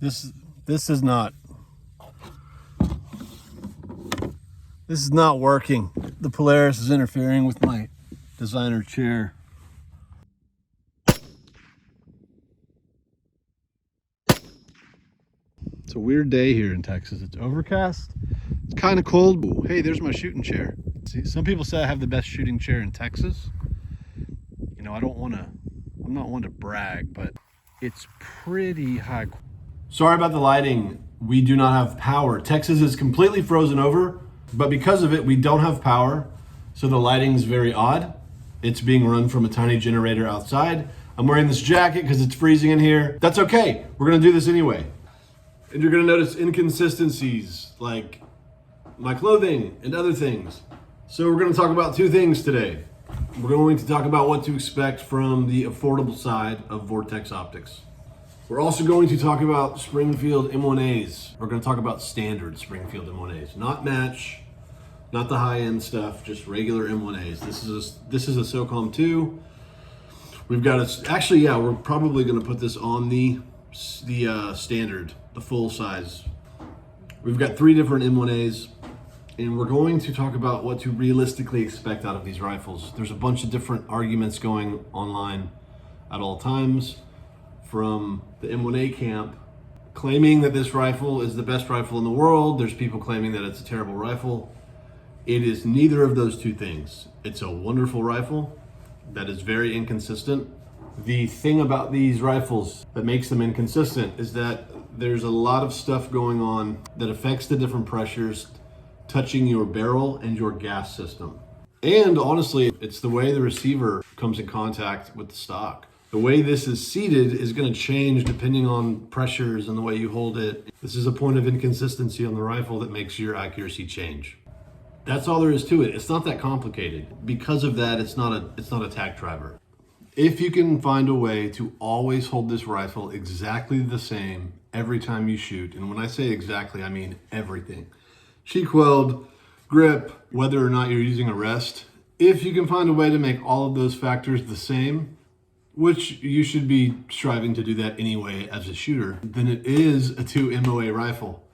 This is not working. The Polaris is interfering with my designer chair. It's a weird day here in Texas. It's overcast. It's kind of cold. Ooh, hey, there's my shooting chair. See, some people say I have the best shooting chair in Texas. You know, I'm not one to brag, but it's pretty high. Sorry about the lighting. We do not have power. Texas is completely frozen over, but because of it, we don't have power. So the lighting is very odd. It's being run from a tiny generator outside. I'm wearing this jacket because it's freezing in here. That's okay. We're gonna do this anyway. And you're gonna notice inconsistencies like my clothing and other things. So we're gonna talk about two things today. We're going to talk about what to expect from the affordable side of Vortex optics. We're also going to talk about Springfield M1As. We're going to talk about standard Springfield M1As, not match, not the high-end stuff, just regular M1As. This is a SOCOM 2. We've got we're probably going to put this on the standard, the full size. We've got 3 different M1As, and we're going to talk about what to realistically expect out of these rifles. There's a bunch of different arguments going online at all times, from the M1A camp claiming that this rifle is the best rifle in the world. There's people claiming that it's a terrible rifle. It is neither of those two things. It's a wonderful rifle that is very inconsistent. The thing about these rifles that makes them inconsistent is that there's a lot of stuff going on that affects the different pressures touching your barrel and your gas system. And honestly, it's the way the receiver comes in contact with the stock. The way this is seated is going to change depending on pressures and the way you hold it. This is a point of inconsistency on the rifle that makes your accuracy change. That's all there is to it. It's not that complicated. Because of that, it's not a tack driver. If you can find a way to always hold this rifle exactly the same every time you shoot, and when I say exactly, I mean everything. Cheek weld, grip, whether or not you're using a rest. If you can find a way to make all of those factors the same, which you should be striving to do that anyway as a shooter, then it is a 2 MOA rifle.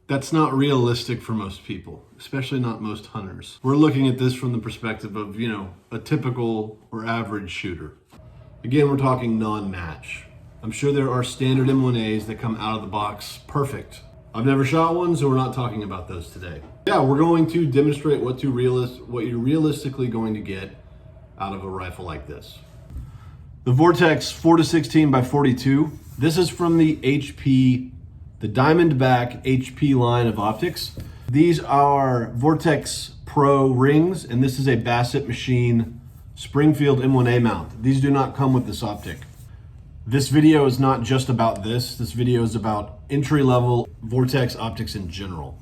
That's not realistic for most people, especially not most hunters. We're looking at this from the perspective of, a typical or average shooter. Again, we're talking non-match. I'm sure there are standard M1As that come out of the box perfect. I've never shot one, so we're not talking about those today. Yeah, we're going to demonstrate what you're realistically going to get out of a rifle like this. The Vortex 4-16x42. This is from the HP, the Daimondback HP line of optics. These are Vortex Pro Rings, and this is a Basset machine Springfield M1A mount. These do not come with this optic. This video is not just about this. This video is about entry-level Vortex optics in general.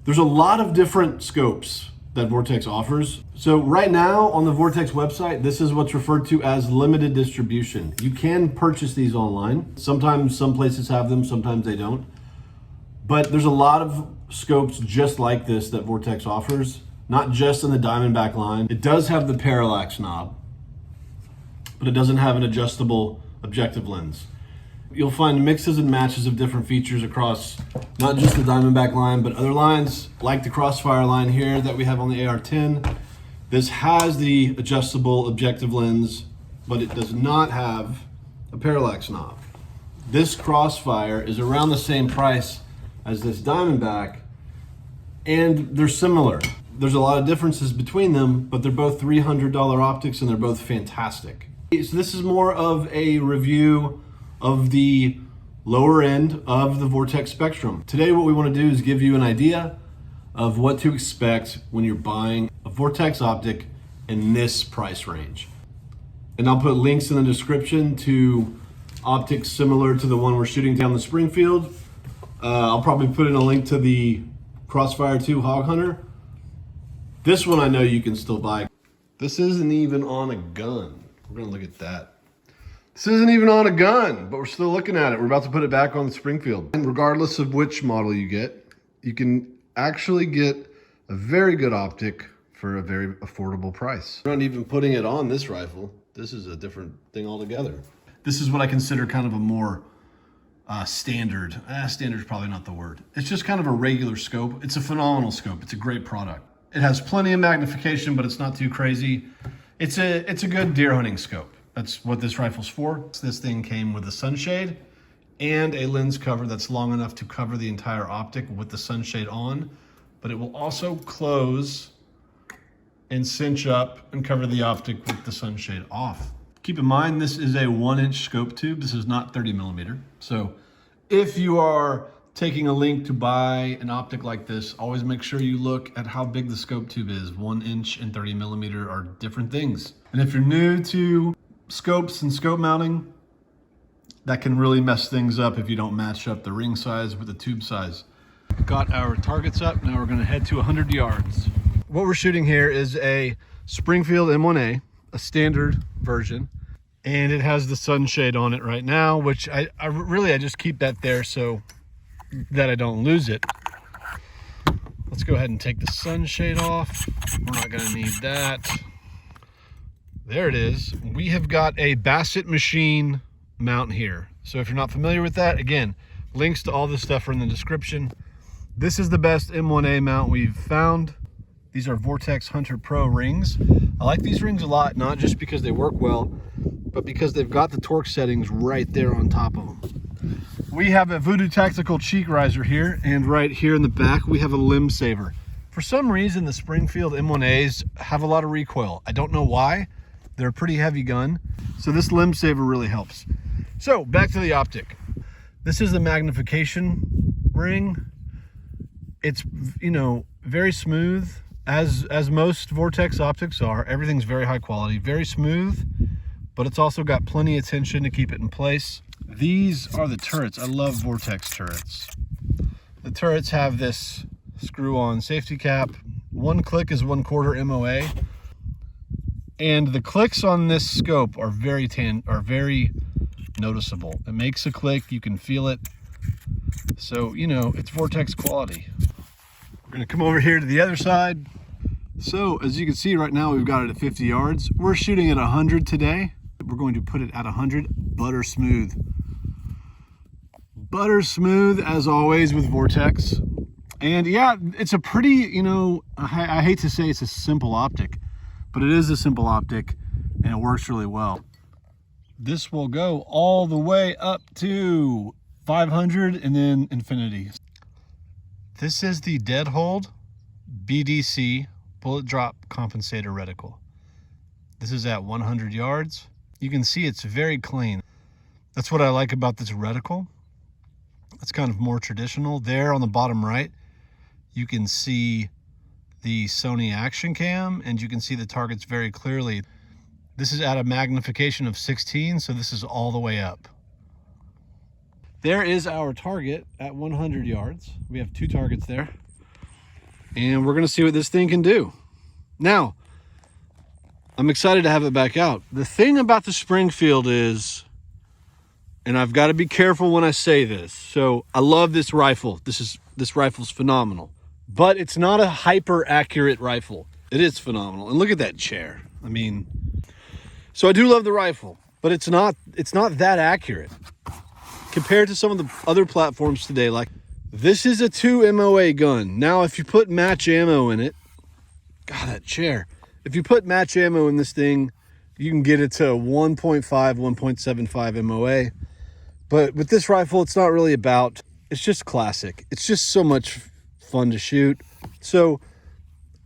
There's a lot of different scopes that Vortex offers. So right now on the Vortex website, this is what's referred to as limited distribution. You can purchase these online. Sometimes some places have them, sometimes they don't. But there's a lot of scopes just like this that Vortex offers, not just in the Daimondback line. It does have the parallax knob, but it doesn't have an adjustable objective lens. You'll find mixes and matches of different features across not just the Daimondback line, but other lines like the Crossfire line here that we have on the AR-10. This has the adjustable objective lens, but it does not have a parallax knob. This Crossfire is around the same price as this Daimondback, and they're similar. There's a lot of differences between them, but they're both $300 optics and they're both fantastic. So this is more of a review of the lower end of the Vortex spectrum. Today what we want to do is give you an idea of what to expect when you're buying a Vortex optic in this price range. And I'll put links in the description to optics similar to the one we're shooting down the Springfield. I'll probably put in a link to the Crossfire 2 Hog Hunter. This one I know you can still buy. This isn't even on a gun. We're gonna look at that. This isn't even on a gun, but we're still looking at it. We're about to put it back on the Springfield. And regardless of which model you get, you can actually get a very good optic for a very affordable price. We're not even putting it on this rifle. This is a different thing altogether. This is what I consider kind of a more standard. Standard's probably not the word. It's just kind of a regular scope. It's a phenomenal scope. It's a great product. It has plenty of magnification, but it's not too crazy. It's a good deer hunting scope. That's what this rifle's for. This thing came with a sunshade and a lens cover that's long enough to cover the entire optic with the sunshade on, but it will also close and cinch up and cover the optic with the sunshade off. Keep in mind, this is a 1-inch scope tube. This is not 30 millimeter. So if you are taking a link to buy an optic like this, always make sure you look at how big the scope tube is. 1 inch and 30 millimeter are different things. And if you're new to scopes and scope mounting, that can really mess things up if you don't match up the ring size with the tube size. Got our targets up. Now we're gonna head to 100 yards. What we're shooting here is a Springfield M1A, a standard version, and it has the sunshade on it right now, which I just keep that there so that I don't lose it. Let's go ahead and take the sunshade off. We're not gonna need that. There it is. We have got a Basset machine mount here. So if you're not familiar with that, again, links to all this stuff are in the description. This is the best M1A mount we've found. These are Vortex Pro Rings. I like these rings a lot, not just because they work well, but because they've got the torque settings right there on top of them. We have a Voodoo Tactical cheek riser here, and right here in the back, we have a limb saver. For some reason, the Springfield M1As have a lot of recoil. I don't know why. They're a pretty heavy gun, so this limb saver really helps. So back to the optic. This is the magnification ring. It's, you know, very smooth, as most Vortex optics are. Everything's very high quality, very smooth, but it's also got plenty of tension to keep it in place. These are the turrets. I love Vortex turrets. The turrets have this screw-on safety cap. One click is 1/4 MOA. And the clicks on this scope are very noticeable. It makes a click, you can feel it. So, you know, it's Vortex quality. We're gonna come over here to the other side. So, as you can see right now, we've got it at 50 yards. We're shooting at 100 today. We're going to put it at 100, butter smooth. Butter smooth, as always, with Vortex. And yeah, it's a pretty, you know, I hate to say it's a simple optic, but it is a simple optic and it works really well. This will go all the way up to 500 and then infinity. This is the Dead Hold BDC bullet drop compensator reticle. This is at 100 yards. You can see it's very clean. That's what I like about this reticle. It's kind of more traditional. There on the bottom right, you can see the Sony Action Cam, and you can see the targets very clearly. This is at a magnification of 16, so this is all the way up. There is our target at 100 yards. We have 2 targets there, and we're gonna see what this thing can do. Now, I'm excited to have it back out. The thing about the Springfield is, and I've got to be careful when I say this, so I love this rifle. This rifle's phenomenal, but it's not a hyper accurate rifle. It is phenomenal. And look at that chair. I mean, so I do love the rifle, but it's not that accurate compared to some of the other platforms today. Like, this is a 2 MOA gun. Now, if you put match ammo in it, God, that chair. If you put match ammo in this thing, you can get it to 1.5, 1.75 MOA. But with this rifle, it's not really about, it's just classic. It's just so much fun to shoot. So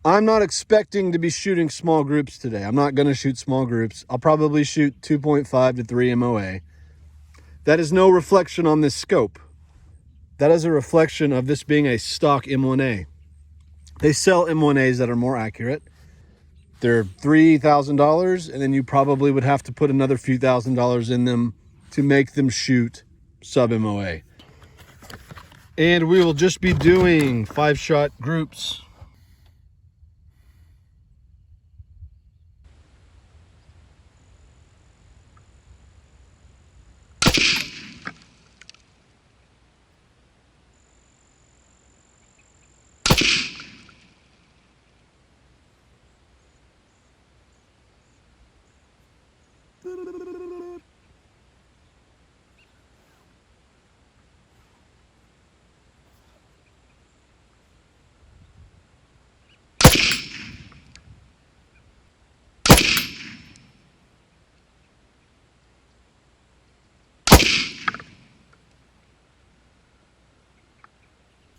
I'm not expecting to be shooting small groups today. I'm not going to shoot small groups. I'll probably shoot 2.5 to 3 MOA. That is no reflection on this scope. That is a reflection of this being a stock M1A. They sell M1As that are more accurate. They're $3,000, and then you probably would have to put another few $1,000s in them to make them shoot sub MOA. And we will just be doing 5-shot groups.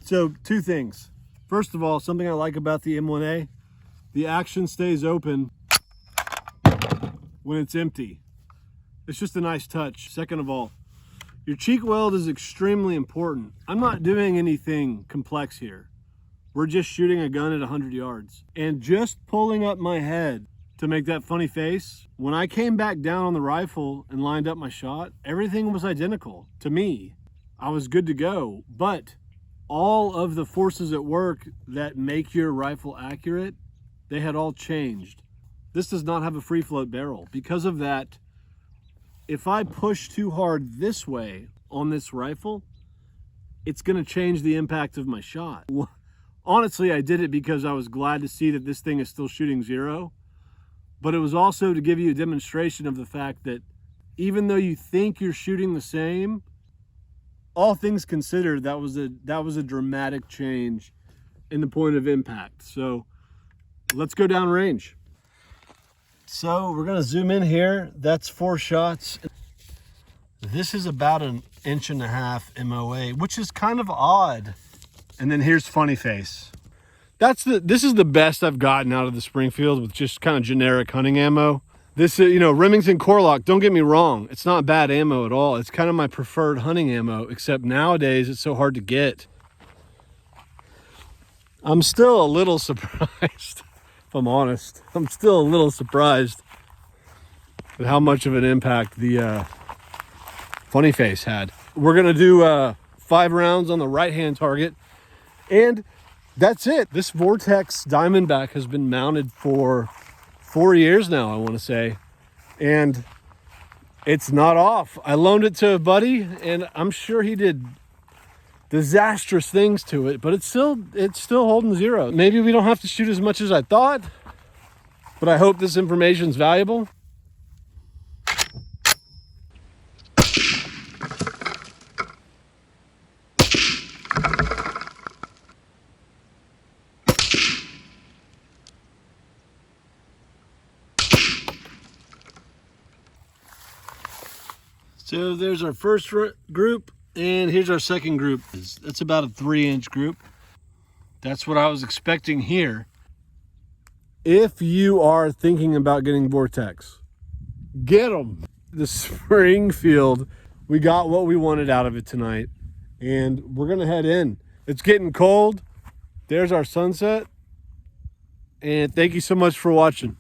So 2 things. First of all, something I like about the M1A, the action stays open when it's empty. It's just a nice touch. Second of all, your cheek weld is extremely important. I'm not doing anything complex here. We're just shooting a gun at 100 yards. And just pulling up my head to make that funny face, when I came back down on the rifle and lined up my shot, everything was identical to me. I was good to go, but all of the forces at work that make your rifle accurate, they had all changed. This does not have a free float barrel. Because of that, if I push too hard this way on this rifle, it's gonna change the impact of my shot. Honestly, I did it because I was glad to see that this thing is still shooting 0, but it was also to give you a demonstration of the fact that even though you think you're shooting the same, all things considered, that was a dramatic change in the point of impact. So let's go down range. So we're gonna zoom in here. That's 4 shots. This is about 1.5 inch MOA, which is kind of odd. And then here's funny face. This is the best I've gotten out of the Springfield with just kind of generic hunting ammo. This, you know, Remington Corlock, don't get me wrong, it's not bad ammo at all. It's kind of my preferred hunting ammo, except nowadays it's so hard to get. I'm still a little surprised, if I'm honest. I'm still a little surprised at how much of an impact the funny face had. We're gonna do 5 rounds on the right-hand target, and that's it. This Vortex Diamondback has been mounted for 4 years now, I want to say, and it's not off. I loaned it to a buddy, and I'm sure he did disastrous things to it, but it's still holding 0. Maybe we don't have to shoot as much as I thought, but I hope this information is valuable. So there's our first group, and here's our second group. That's about a 3-inch group. That's what I was expecting here. If you are thinking about getting Vortex, get them. The Springfield, we got what we wanted out of it tonight, and we're gonna head in. It's getting cold. There's our sunset, and thank you so much for watching.